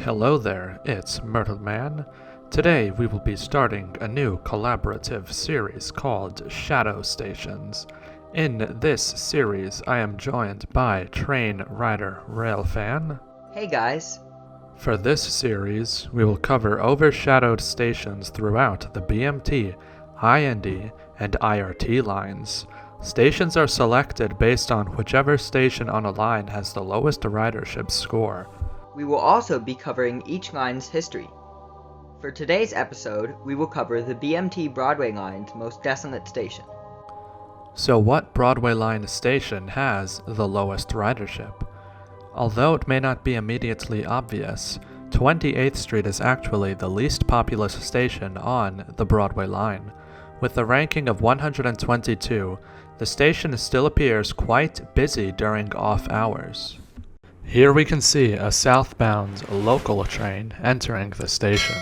Hello there, it's Myrtle Man. Today we will be starting a new collaborative series called Shadow Stations. In this series, I am joined by TrainRider Railfan. Hey guys. For this series, we will cover overshadowed stations throughout the BMT, IND, and IRT lines. Stations are selected based on whichever station on a line has the lowest ridership score. We will also be covering each line's history. For today's episode, we will cover the BMT Broadway Line's most desolate station. So what Broadway Line station has the lowest ridership? Although it may not be immediately obvious, 28th Street is actually the least populous station on the Broadway Line. With a ranking of 122, the station still appears quite busy during off hours. Here we can see a southbound local train entering the station.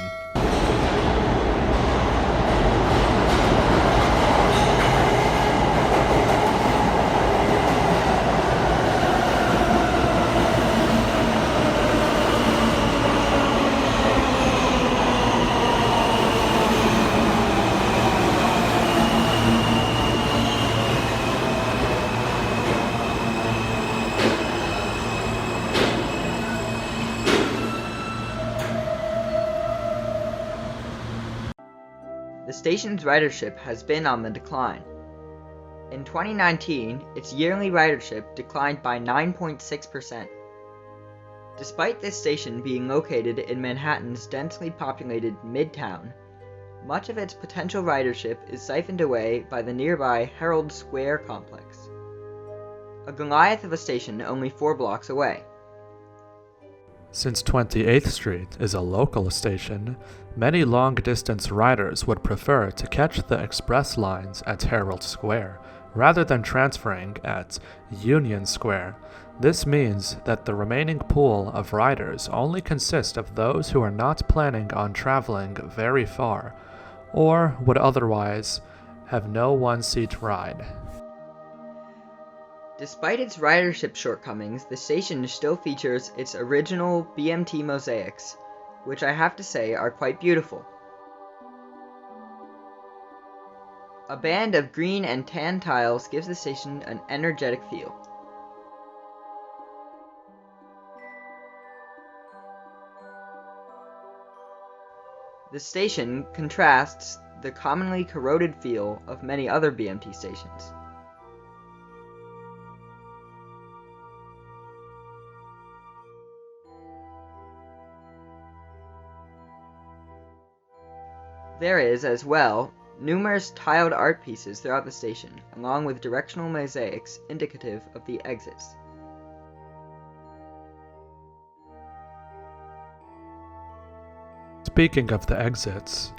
The station's ridership has been on the decline. In 2019, its yearly ridership declined by 9.6%. Despite this station being located in Manhattan's densely populated Midtown, much of its potential ridership is siphoned away by the nearby Herald Square complex, a Goliath of a station only 4 blocks away. Since 28th Street is a local station, many long-distance riders would prefer to catch the express lines at Herald Square, rather than transferring at Union Square. This means that the remaining pool of riders only consist of those who are not planning on traveling very far, or would otherwise have no one-seat ride. Despite its ridership shortcomings, the station still features its original BMT mosaics, which I have to say are quite beautiful. A band of green and tan tiles gives the station an energetic feel. The station contrasts the commonly corroded feel of many other BMT stations. There is, as well, numerous tiled art pieces throughout the station, along with directional mosaics indicative of the exits. Speaking of the exits,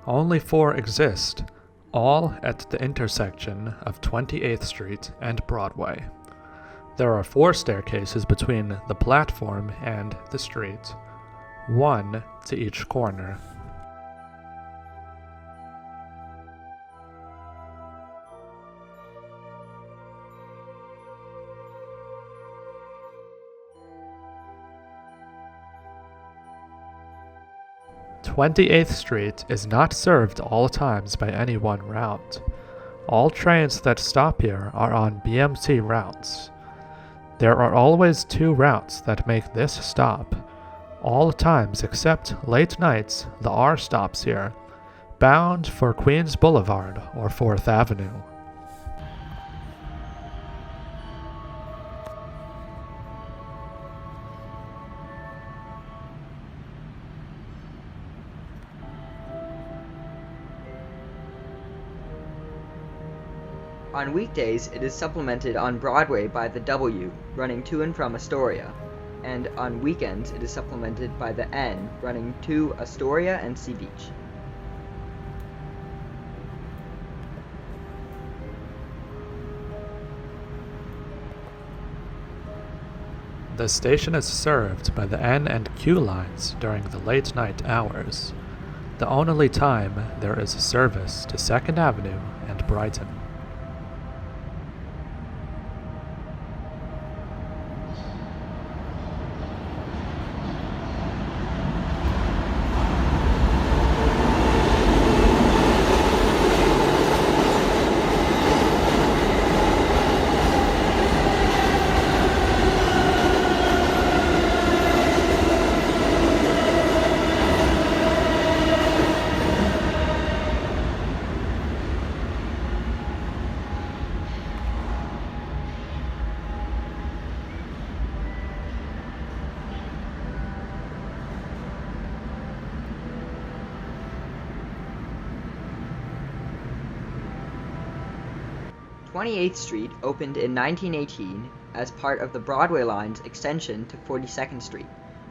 only 4 exist, all at the intersection of 28th Street and Broadway. There are 4 staircases between the platform and the street, 1 to each corner. Twenty-eighth Street is not served all times by any one route. All trains that stop here are on BMT routes. There are always 2 routes that make this stop. All times except late nights, the R stops here, bound for Queens Boulevard or 4th Avenue. On weekdays, it is supplemented on Broadway by the W, running to and from Astoria, and on weekends it is supplemented by the N, running to Astoria and Sea Beach. The station is served by the N and Q lines during the late night hours. The only time there is service to 2nd Avenue and Brighton. 28th Street opened in 1918 as part of the Broadway Line's extension to 42nd Street,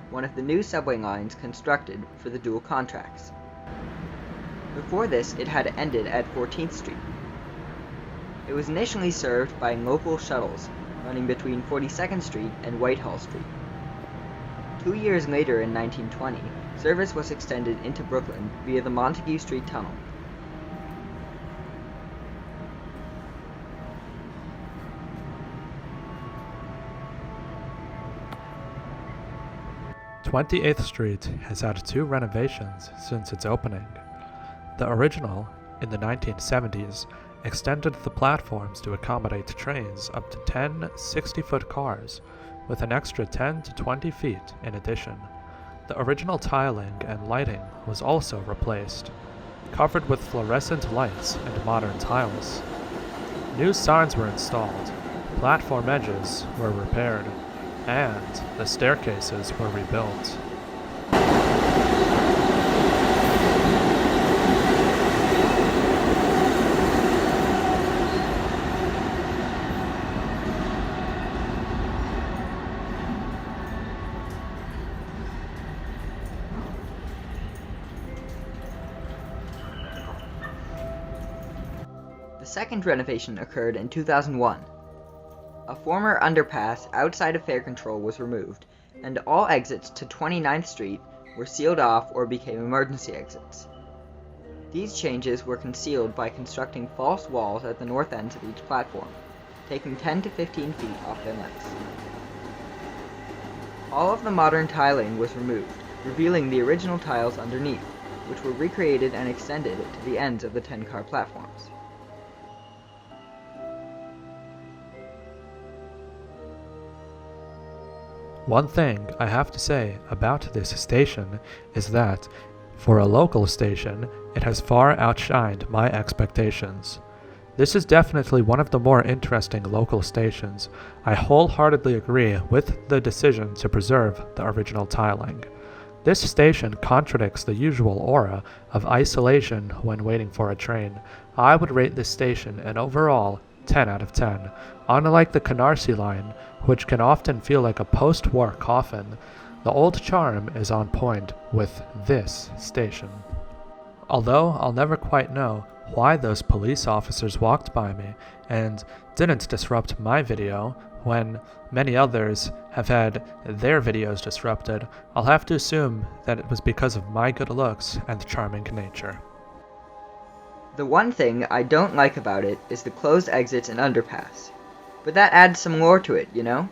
one of the new subway lines constructed for the dual contracts. Before this, it had ended at 14th Street. It was initially served by local shuttles running between 42nd Street and Whitehall Street. 2 years later, in 1920, service was extended into Brooklyn via the Montague Street Tunnel. "28th Street has had 2 renovations since its opening. The original, in the 1970s, extended the platforms to accommodate trains up to 10 60-foot cars, with an extra 10 to 20 feet in addition. The original tiling and lighting was also replaced, covered with fluorescent lights and modern tiles. New signs were installed, platform edges were repaired, and the staircases were rebuilt. The second renovation occurred in 2001. A former underpass outside of fare control was removed, and all exits to 29th Street were sealed off or became emergency exits. These changes were concealed by constructing false walls at the north ends of each platform, taking 10 to 15 feet off their lengths. All of the modern tiling was removed, revealing the original tiles underneath, which were recreated and extended to the ends of the 10-car platforms. One thing I have to say about this station is that, for a local station, it has far outshined my expectations. This is definitely one of the more interesting local stations. I wholeheartedly agree with the decision to preserve the original tiling. This station contradicts the usual aura of isolation when waiting for a train. I would rate this station an overall 10 out of 10. Unlike the Canarsie line, which can often feel like a post-war coffin, the old charm is on point with this station. Although I'll never quite know why those police officers walked by me and didn't disrupt my video when many others have had their videos disrupted, I'll have to assume that it was because of my good looks and charming nature. The one thing I don't like about it is the closed exits and underpass. But that adds some lore to it, you know?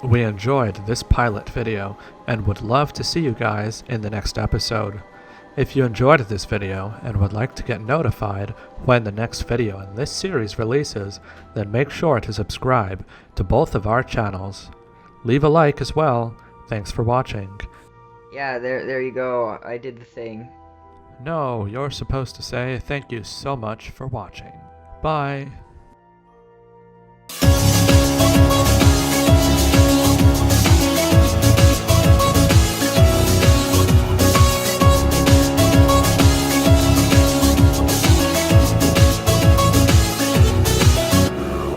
We enjoyed this pilot video and would love to see you guys in the next episode. If you enjoyed this video and would like to get notified when the next video in this series releases, then make sure to subscribe to both of our channels. Leave a like as well. Thanks for watching. Yeah, there you go. I did the thing. No, you're supposed to say thank you so much for watching. Bye.